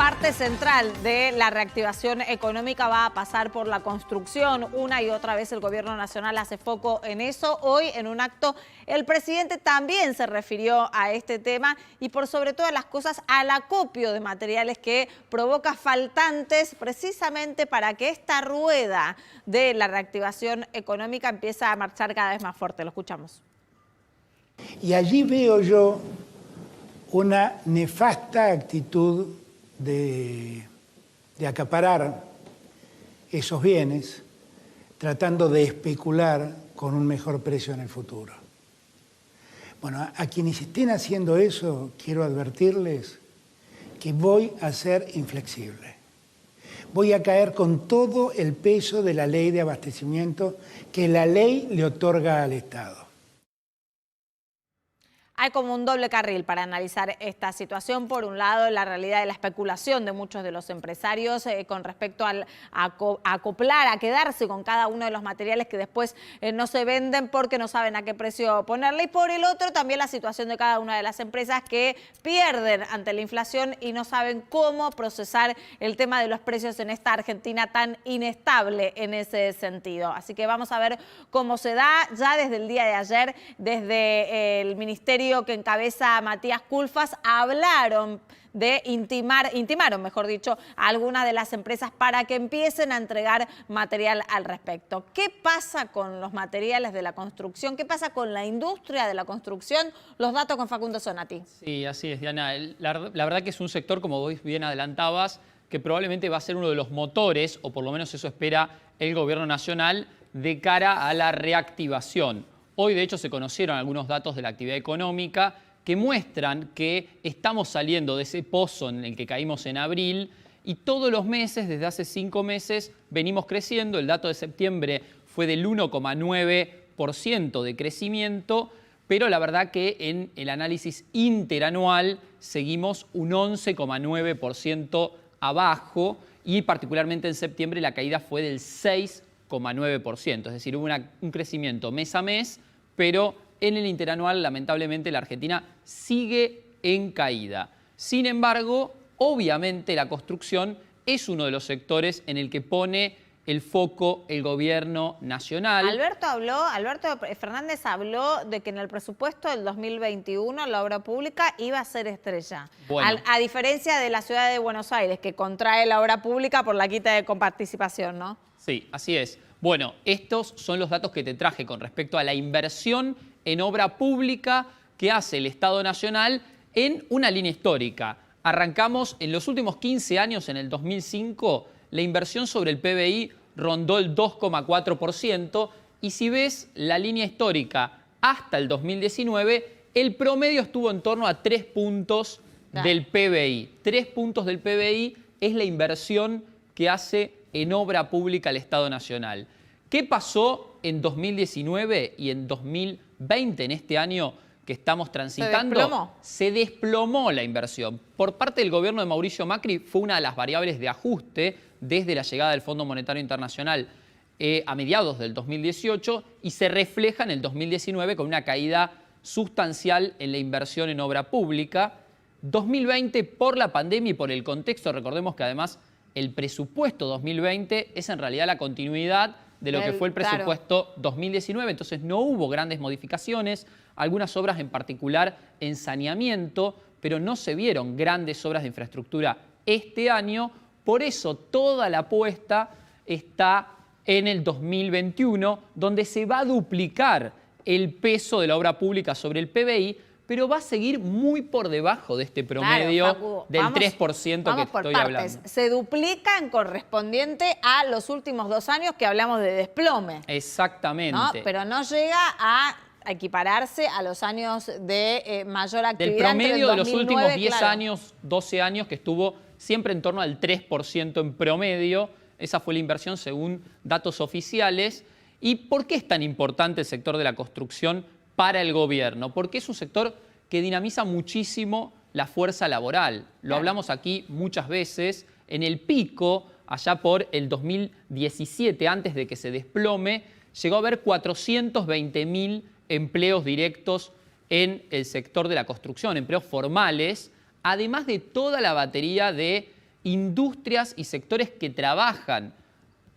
parte central de la reactivación económica va a pasar por la construcción. Una y otra vez el gobierno nacional hace foco en eso. Hoy, en un acto, el presidente también se refirió a este tema y, por sobre todas las cosas, al acopio de materiales que provoca faltantes precisamente para que esta rueda de la reactivación económica empiece a marchar cada vez más fuerte. Lo escuchamos. Y allí veo yo una nefasta actitud de acaparar esos bienes, tratando de especular con un mejor precio en el futuro. Bueno, a quienes estén haciendo eso, quiero advertirles que voy a ser inflexible. Voy a caer con todo el peso de la ley de abastecimiento que la ley le otorga al Estado. Hay como un doble carril para analizar esta situación. Por un lado, la realidad de la especulación de muchos de los empresarios con respecto a acoplar, a quedarse con cada uno de los materiales que después no se venden porque no saben a qué precio ponerle. Y por el otro, también la situación de cada una de las empresas que pierden ante la inflación y no saben cómo procesar el tema de los precios en esta Argentina tan inestable en ese sentido. Así que vamos a ver cómo se da ya desde el día de ayer, desde el Ministerio que encabeza Matías Culfas, hablaron de intimaron, mejor dicho, a algunas de las empresas para que empiecen a entregar material al respecto. ¿Qué pasa con los materiales de la construcción? ¿Qué pasa con la industria de la construcción? Los datos con Facundo Zonati. Sí, así es, Diana. La verdad que es un sector, como vos bien adelantabas, que probablemente va a ser uno de los motores, o por lo menos eso espera el gobierno nacional, de cara a la reactivación. Hoy, de hecho, se conocieron algunos datos de la actividad económica que muestran que estamos saliendo de ese pozo en el que caímos en abril y todos los meses, desde hace 5 meses, venimos creciendo. El dato de septiembre fue del 1,9% de crecimiento, pero la verdad que en el análisis interanual seguimos un 11,9% abajo y particularmente en septiembre la caída fue del 6,9%, es decir, hubo un crecimiento mes a mes, pero en el interanual, lamentablemente, la Argentina sigue en caída. Sin embargo, obviamente la construcción es uno de los sectores en el que pone el foco el gobierno nacional. Alberto Fernández habló de que en el presupuesto del 2021 la obra pública iba a ser estrella. Bueno. A diferencia de la ciudad de Buenos Aires, que contrae la obra pública por la quita de comparticipación, ¿no? Sí, así es. Bueno, estos son los datos que te traje con respecto a la inversión en obra pública que hace el Estado Nacional en una línea histórica. Arrancamos en los últimos 15 años, en el 2005, la inversión sobre el PBI rondó el 2,4% y si ves la línea histórica hasta el 2019, el promedio estuvo en torno a 3 puntos del PBI. 3 puntos del PBI es la inversión que hace en obra pública el Estado Nacional. ¿Qué pasó en 2019 y en 2020, en este año que estamos transitando? Se desplomó la inversión. Por parte del gobierno de Mauricio Macri fue una de las variables de ajuste desde la llegada del Fondo Monetario Internacional a mediados del 2018 y se refleja en el 2019 con una caída sustancial en la inversión en obra pública. 2020, por la pandemia y por el contexto, recordemos que además el presupuesto 2020 es en realidad la continuidad de lo que fue el presupuesto 2019, entonces no hubo grandes modificaciones, algunas obras en particular en saneamiento, pero no se vieron grandes obras de infraestructura este año, por eso toda la apuesta está en el 2021, donde se va a duplicar el peso de la obra pública sobre el PBI, pero va a seguir muy por debajo de este promedio del 3% que estoy hablando. Se duplica en correspondiente a los últimos 2 años que hablamos de desplome. Exactamente. ¿No? Pero no llega a equipararse a los años de mayor actividad. Del promedio de los últimos 10 años, 12 años, que estuvo siempre en torno al 3% en promedio. Esa fue la inversión según datos oficiales. ¿Y por qué es tan importante el sector de la construcción para el gobierno? Porque es un sector que dinamiza muchísimo la fuerza laboral. Lo hablamos aquí muchas veces. En el pico, allá por el 2017, antes de que se desplome, llegó a haber 420.000 empleos directos en el sector de la construcción, empleos formales, además de toda la batería de industrias y sectores que trabajan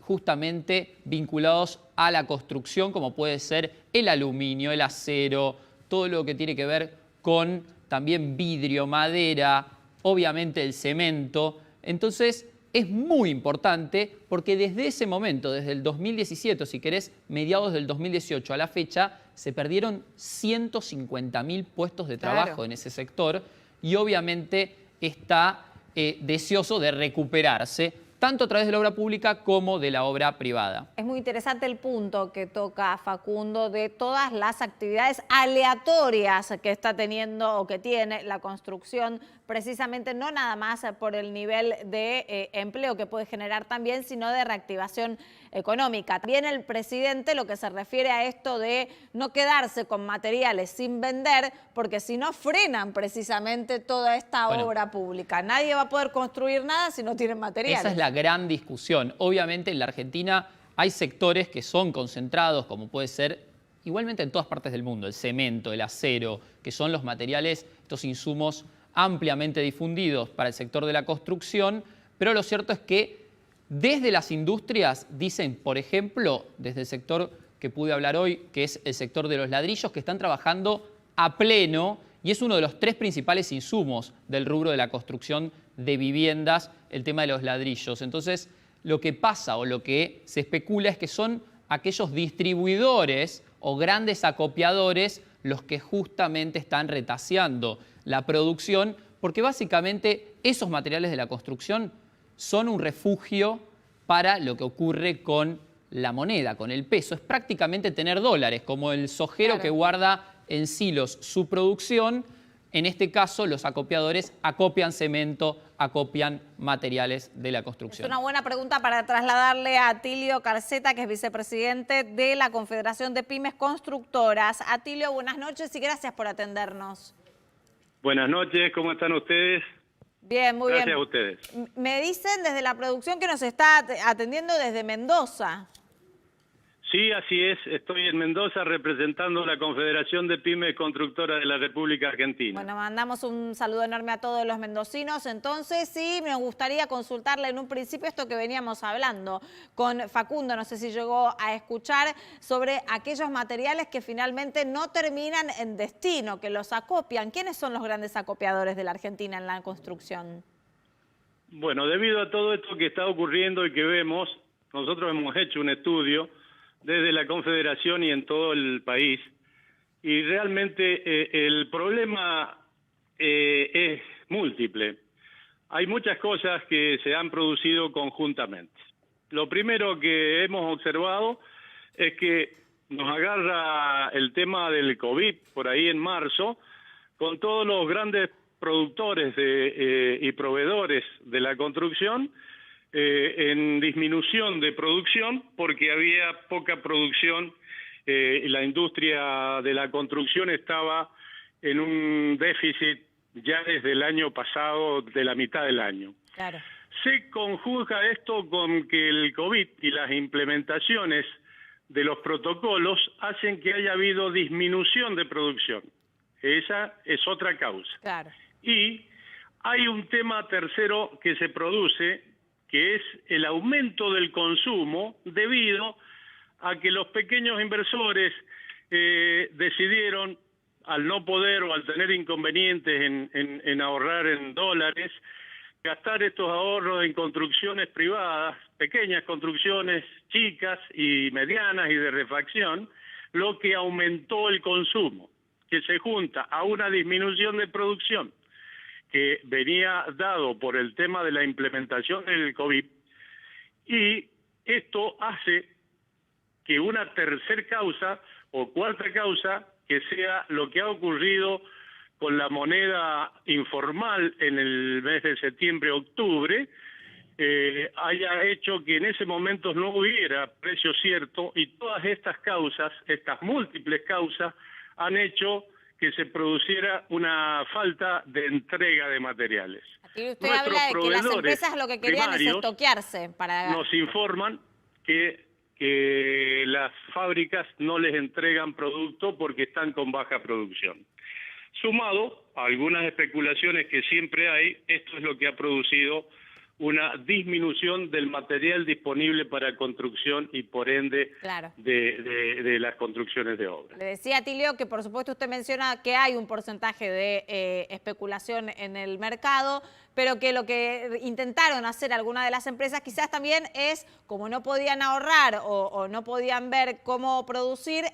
justamente vinculados a la construcción, como puede ser el aluminio, el acero, todo lo que tiene que ver con también vidrio, madera, obviamente el cemento. Entonces es muy importante porque desde ese momento, desde el 2017, si querés, mediados del 2018 a la fecha, se perdieron 150.000 puestos de trabajo en ese sector y obviamente está deseoso de recuperarse, tanto a través de la obra pública como de la obra privada. Es muy interesante el punto que toca Facundo de todas las actividades aleatorias que está teniendo o que tiene la construcción, precisamente no nada más por el nivel de empleo que puede generar también, sino de reactivación económica. También el presidente lo que se refiere a esto de no quedarse con materiales sin vender, porque si no frenan precisamente toda esta obra pública. Nadie va a poder construir nada si no tienen materiales. Esa es la gran discusión. Obviamente en la Argentina hay sectores que son concentrados, como puede ser igualmente en todas partes del mundo, el cemento, el acero, que son los materiales, estos insumos ampliamente difundidos para el sector de la construcción, pero lo cierto es que desde las industrias dicen, por ejemplo, desde el sector que pude hablar hoy, que es el sector de los ladrillos, que están trabajando a pleno y es uno de los 3 principales insumos del rubro de la construcción de viviendas, el tema de los ladrillos. Entonces, lo que pasa o lo que se especula es que son aquellos distribuidores o grandes acopiadores los que justamente están retaseando la producción, porque básicamente esos materiales de la construcción son un refugio para lo que ocurre con la moneda, con el peso. Es prácticamente tener dólares, como el sojero que guarda en silos su producción. En este caso, los acopiadores acopian cemento, acopian materiales de la construcción. Es una buena pregunta para trasladarle a Atilio Carceta, que es vicepresidente de la Confederación de Pymes Constructoras. Atilio, buenas noches y gracias por atendernos. Buenas noches, ¿cómo están ustedes? Bien, muy bien. Gracias a ustedes. Me dicen desde la producción que nos está atendiendo desde Mendoza. Sí, así es. Estoy en Mendoza representando la Confederación de Pymes Constructoras de la República Argentina. Bueno, mandamos un saludo enorme a todos los mendocinos. Entonces, sí, me gustaría consultarle en un principio esto que veníamos hablando con Facundo, no sé si llegó a escuchar, sobre aquellos materiales que finalmente no terminan en destino, que los acopian. ¿Quiénes son los grandes acopiadores de la Argentina en la construcción? Bueno, debido a todo esto que está ocurriendo y que vemos, nosotros hemos hecho un estudio desde la Confederación y en todo el país, y realmente el problema es múltiple. Hay muchas cosas que se han producido conjuntamente. Lo primero que hemos observado es que nos agarra el tema del COVID por ahí en marzo, con todos los grandes productores y proveedores de la construcción, en disminución de producción porque había poca producción. La industria de la construcción estaba en un déficit ya desde el año pasado, de la mitad del año. Claro. Se conjuga esto con que el COVID y las implementaciones de los protocolos hacen que haya habido disminución de producción. Esa es otra causa. Claro. Y hay un tema tercero que se produce, que es el aumento del consumo debido a que los pequeños inversores decidieron, al no poder o al tener inconvenientes en ahorrar en dólares, gastar estos ahorros en construcciones privadas, pequeñas construcciones chicas y medianas y de refacción, lo que aumentó el consumo, que se junta a una disminución de producción que venía dado por el tema de la implementación del COVID, y esto hace que una tercer causa o cuarta causa, que sea lo que ha ocurrido con la moneda informal en el mes de septiembre-octubre, haya hecho que en ese momento no hubiera precio cierto, y todas estas causas, estas múltiples causas, han hecho que se produciera una falta de entrega de materiales. Aquí usted habla de que las empresas lo que querían es estoquearse para... Nos informan que las fábricas no les entregan producto porque están con baja producción. Sumado a algunas especulaciones que siempre hay, esto es lo que ha producido una disminución del material disponible para construcción y por ende Claro. de las construcciones de obras. Le decía a Tilio que por supuesto usted menciona que hay un porcentaje de especulación en el mercado, pero que lo que intentaron hacer algunas de las empresas quizás también es, como no podían ahorrar o no podían ver cómo producir,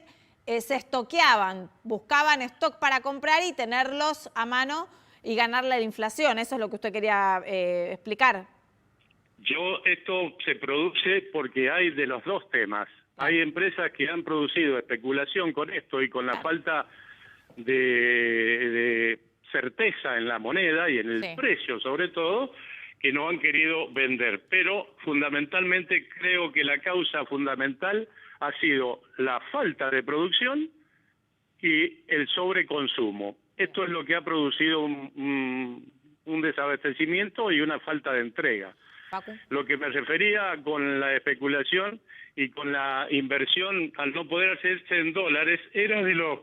se estoqueaban, buscaban stock para comprar y tenerlos a mano y ganarle la inflación. Eso es lo que usted quería explicar. Esto se produce porque hay de los dos temas. Hay empresas que han producido especulación con esto y con la falta de certeza en la moneda y en el precio sobre todo, que no han querido vender. Pero fundamentalmente creo que la causa fundamental ha sido la falta de producción y el sobreconsumo. Esto es lo que ha producido un desabastecimiento y una falta de entrega. Paco. Lo que me refería con la especulación y con la inversión al no poder hacerse en dólares era de los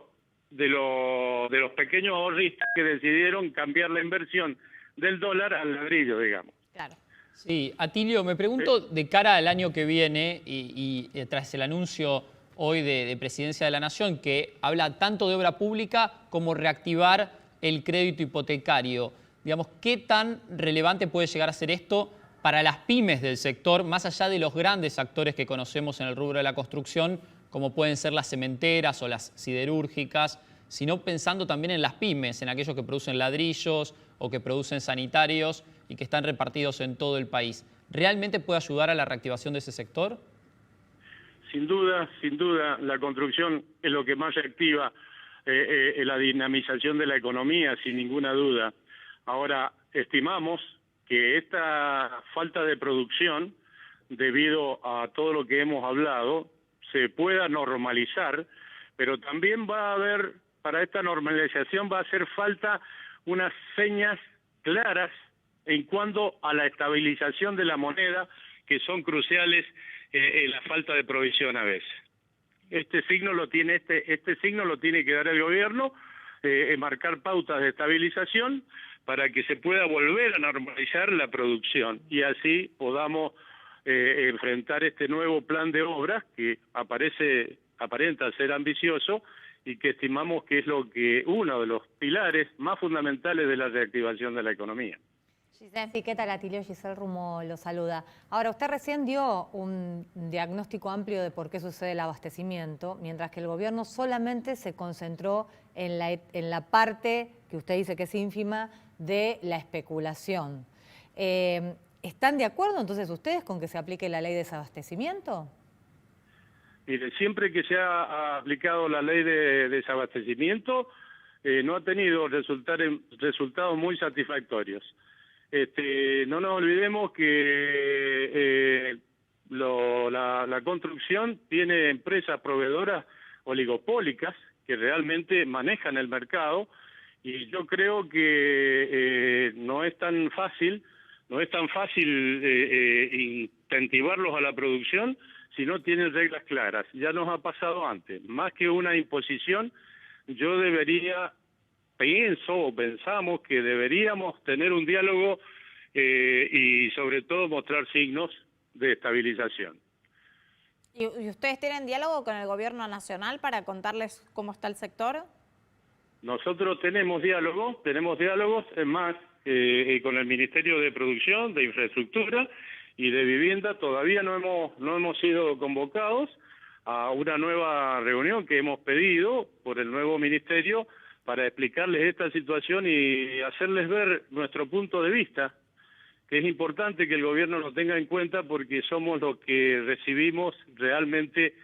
pequeños ahorristas que decidieron cambiar la inversión del dólar al ladrillo, digamos. Claro. Sí, Atilio, me pregunto de cara al año que viene y tras el anuncio hoy de Presidencia de la Nación que habla tanto de obra pública como reactivar el crédito hipotecario. Digamos, ¿qué tan relevante puede llegar a ser esto para las pymes del sector, más allá de los grandes actores que conocemos en el rubro de la construcción, como pueden ser las cementeras o las siderúrgicas, sino pensando también en las pymes, en aquellos que producen ladrillos o que producen sanitarios y que están repartidos en todo el país? ¿Realmente puede ayudar a la reactivación de ese sector? Sin duda, la construcción es lo que más reactiva la dinamización de la economía, sin ninguna duda. Ahora, estimamos que esta falta de producción, debido a todo lo que hemos hablado, se pueda normalizar, pero también va a haber, para esta normalización va a hacer falta unas señas claras en cuanto a la estabilización de la moneda, que son cruciales en la falta de provisión a veces. Este signo lo tiene que dar el gobierno, marcar pautas de estabilización para que se pueda volver a normalizar la producción y así podamos enfrentar este nuevo plan de obras que aparenta ser ambicioso y que estimamos que es uno de los pilares más fundamentales de la reactivación de la economía. Giselle Piqueta, Atilio Giselle Rumo lo saluda. Ahora, usted recién dio un diagnóstico amplio de por qué sucede el abastecimiento, mientras que el gobierno solamente se concentró en la parte que usted dice que es ínfima de la especulación. ¿Están de acuerdo entonces ustedes con que se aplique la ley de desabastecimiento? Mire, siempre que se ha aplicado la ley de desabastecimiento, no ha tenido resultados muy satisfactorios. No nos olvidemos que la construcción tiene empresas proveedoras oligopólicas que realmente manejan el mercado y yo creo que no es tan fácil incentivarlos a la producción si no tienen reglas claras. Ya nos ha pasado antes. Más que una imposición, pensamos que deberíamos tener un diálogo y sobre todo mostrar signos de estabilización. ¿Y ustedes tienen diálogo con el gobierno nacional para contarles cómo está el sector? Nosotros tenemos diálogos, es más, con el Ministerio de Producción, de Infraestructura y de Vivienda. Todavía no hemos sido convocados a una nueva reunión que hemos pedido por el nuevo ministerio para explicarles esta situación y hacerles ver nuestro punto de vista, que es importante que el gobierno lo tenga en cuenta porque somos los que recibimos realmente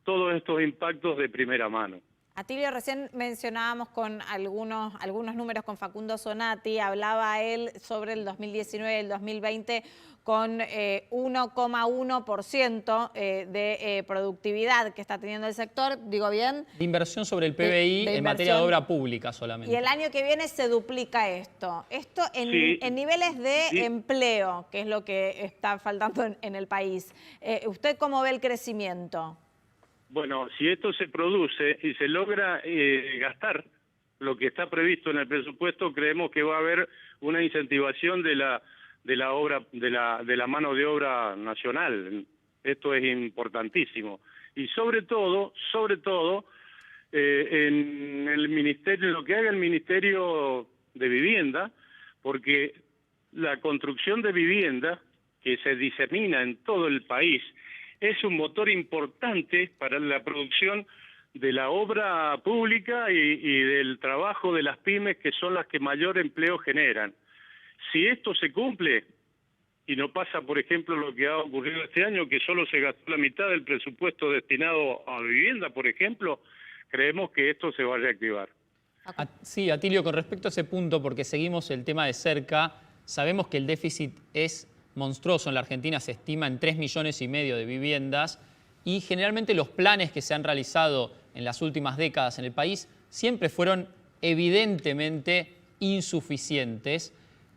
todos estos impactos de primera mano. Atilio, recién mencionábamos con algunos números con Facundo Zonati, hablaba él sobre el 2019 y el 2020 con 1,1% de productividad que está teniendo el sector, digo bien. De inversión sobre el PBI en materia de obra pública solamente. Y el año que viene se duplica esto. Esto en niveles de empleo, que es lo que está faltando en el país. ¿Usted cómo ve el crecimiento? Bueno, si esto se produce y se logra gastar lo que está previsto en el presupuesto, creemos que va a haber una incentivación de de la obra, de la mano de obra nacional. Esto es importantísimo. Y sobre todo, en el ministerio, lo que haga el Ministerio de Vivienda, porque la construcción de vivienda que se disemina en todo el país es un motor importante para la producción de la obra pública y del trabajo de las pymes, que son las que mayor empleo generan. Si esto se cumple y no pasa, por ejemplo, lo que ha ocurrido este año, que solo se gastó la mitad del presupuesto destinado a vivienda, por ejemplo, creemos que esto se va a reactivar. Sí, Atilio, con respecto a ese punto, porque seguimos el tema de cerca, sabemos que el déficit es monstruoso en la Argentina, se estima en 3,5 millones de viviendas, y generalmente los planes que se han realizado en las últimas décadas en el país siempre fueron evidentemente insuficientes.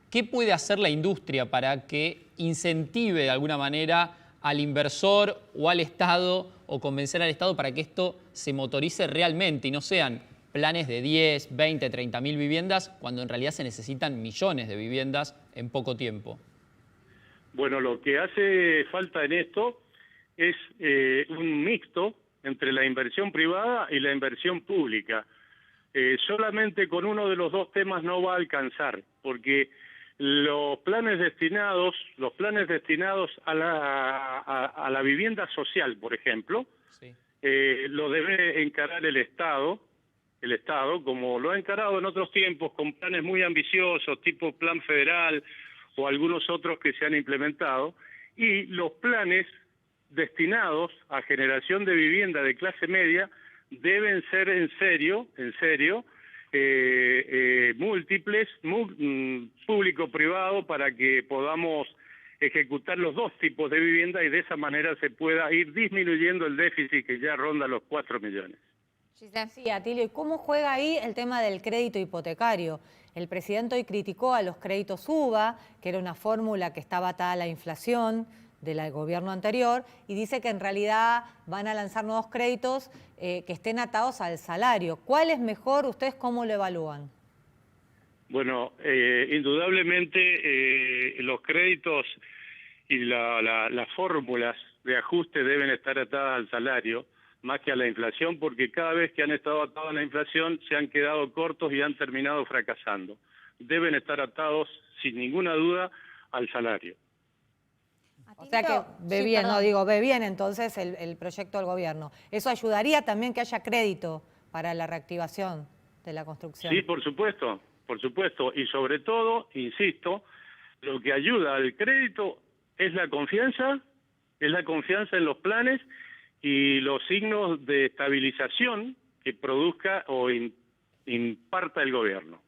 ¿Qué puede hacer la industria para que incentive de alguna manera al inversor o al Estado, o convencer al Estado para que esto se motorice realmente y no sean planes de 10, 20, 30 mil viviendas, cuando en realidad se necesitan millones de viviendas en poco tiempo? Bueno, lo que hace falta en esto es un mixto entre la inversión privada y la inversión pública. Solamente con uno de los dos temas no va a alcanzar, porque los planes destinados a la vivienda social, por ejemplo, Sí. Lo debe encarar el Estado, como lo ha encarado en otros tiempos, con planes muy ambiciosos, tipo Plan Federal o algunos otros que se han implementado, y los planes destinados a generación de vivienda de clase media deben ser en serio, múltiples, público-privado, para que podamos ejecutar los dos tipos de vivienda y de esa manera se pueda ir disminuyendo el déficit que ya ronda los 4 millones. Sí, Atilio, ¿y cómo juega ahí el tema del crédito hipotecario? El presidente hoy criticó a los créditos UVA, que era una fórmula que estaba atada a la inflación del gobierno anterior, y dice que en realidad van a lanzar nuevos créditos que estén atados al salario. ¿Cuál es mejor? ¿Ustedes cómo lo evalúan? Bueno, indudablemente los créditos y las fórmulas de ajuste deben estar atadas al salario, más que a la inflación, porque cada vez que han estado atados a la inflación se han quedado cortos y han terminado fracasando. Deben estar atados, sin ninguna duda, al salario. O sea que ve bien entonces el proyecto del gobierno. ¿Eso ayudaría también que haya crédito para la reactivación de la construcción? Sí, por supuesto. Y sobre todo, insisto, lo que ayuda al crédito es la confianza en los planes y los signos de estabilización que produzca o imparta el gobierno.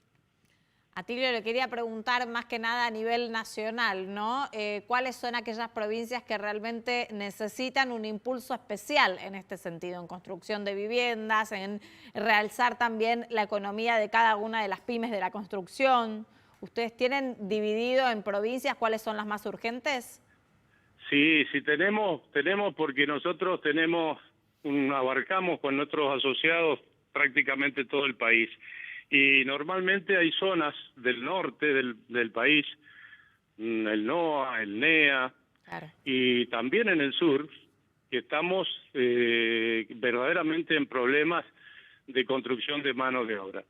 Atilio, le quería preguntar más que nada a nivel nacional, ¿no? ¿Cuáles son aquellas provincias que realmente necesitan un impulso especial en este sentido, en construcción de viviendas, en realzar también la economía de cada una de las pymes de la construcción? ¿Ustedes tienen dividido en provincias cuáles son las más urgentes? Sí, tenemos porque nosotros abarcamos con nuestros asociados prácticamente todo el país. Y normalmente hay zonas del norte del país, el NOA, el NEA, claro, y también en el sur, que estamos verdaderamente en problemas de construcción de mano de obra.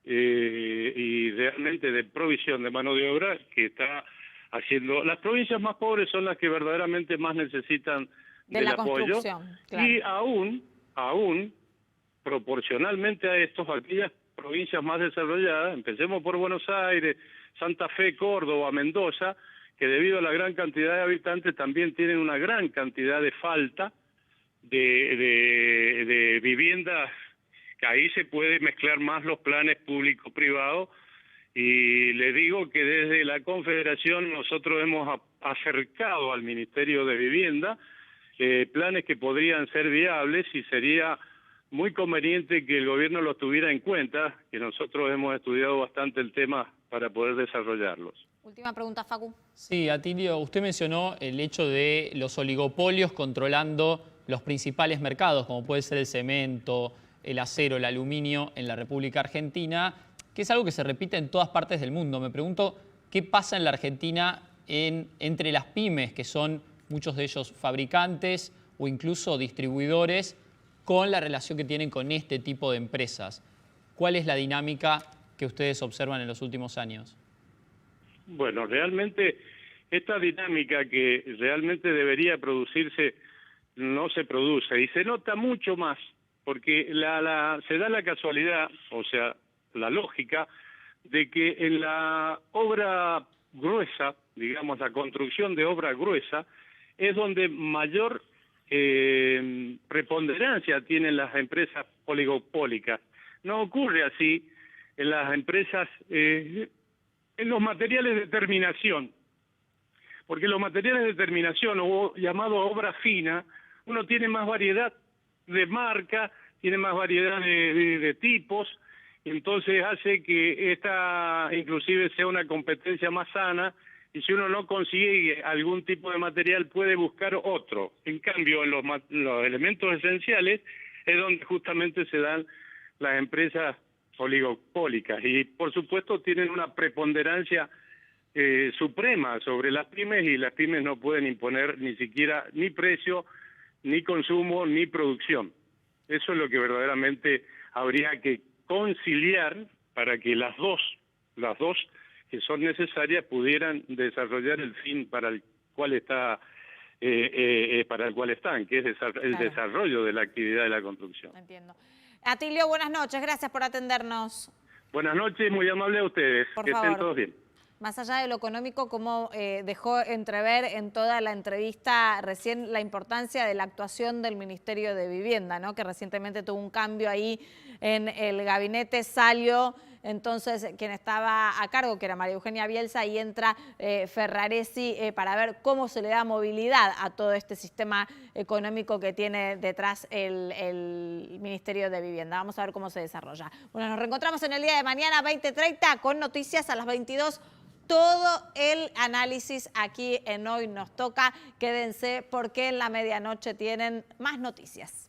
Y realmente de provisión de mano de obra que está haciendo. Las provincias más pobres son las que verdaderamente más necesitan del apoyo. Claro. Y aún, proporcionalmente a aquellas provincias más desarrolladas, empecemos por Buenos Aires, Santa Fe, Córdoba, Mendoza, que debido a la gran cantidad de habitantes también tienen una gran cantidad de falta de viviendas, que ahí se puede mezclar más los planes público-privados, y le digo que desde la Confederación nosotros hemos acercado al Ministerio de Vivienda planes que podrían ser viables y sería muy conveniente que el gobierno los tuviera en cuenta, que nosotros hemos estudiado bastante el tema para poder desarrollarlos. Última pregunta, Facu. Sí, Atilio, usted mencionó el hecho de los oligopolios controlando los principales mercados, como puede ser el cemento, el acero, el aluminio en la República Argentina, que es algo que se repite en todas partes del mundo. Me pregunto, ¿qué pasa en la Argentina entre las pymes, que son muchos de ellos fabricantes o incluso distribuidores, con la relación que tienen con este tipo de empresas? ¿Cuál es la dinámica que ustedes observan en los últimos años? Bueno, realmente esta dinámica que realmente debería producirse no se produce y se nota mucho más porque se da la casualidad, o sea, la lógica de que en la obra gruesa, digamos la construcción de obra gruesa, es donde mayor preponderancia tienen las empresas oligopólicas. No ocurre así en las empresas, en los materiales de terminación, porque los materiales de terminación, o llamado obra fina, uno tiene más variedad de marca, tiene más variedad de tipos, entonces hace que esta inclusive sea una competencia más sana, y si uno no consigue algún tipo de material puede buscar otro. En cambio, en los elementos esenciales es donde justamente se dan las empresas oligopólicas y por supuesto tienen una preponderancia suprema sobre las pymes, y las pymes no pueden imponer ni siquiera ni precio, ni consumo, ni producción. Eso es lo que verdaderamente habría que conciliar para que las dos que son necesarias pudieran desarrollar el fin para el cual están, que es el desarrollo de la actividad de la construcción. Entiendo. Atilio, buenas noches, gracias por atendernos. Buenas noches, muy amable a ustedes. Por favor. Estén todos bien. Más allá de lo económico, como dejó entrever en toda la entrevista recién la importancia de la actuación del Ministerio de Vivienda, ¿no? Que recientemente tuvo un cambio ahí en el gabinete, salió entonces quien estaba a cargo, que era María Eugenia Bielsa, y entra Ferraresi para ver cómo se le da movilidad a todo este sistema económico que tiene detrás el Ministerio de Vivienda. Vamos a ver cómo se desarrolla. Bueno, nos reencontramos en el día de mañana, 20:30, con noticias a las 22. Todo el análisis aquí en Hoy Nos Toca. Quédense porque en la medianoche tienen más noticias.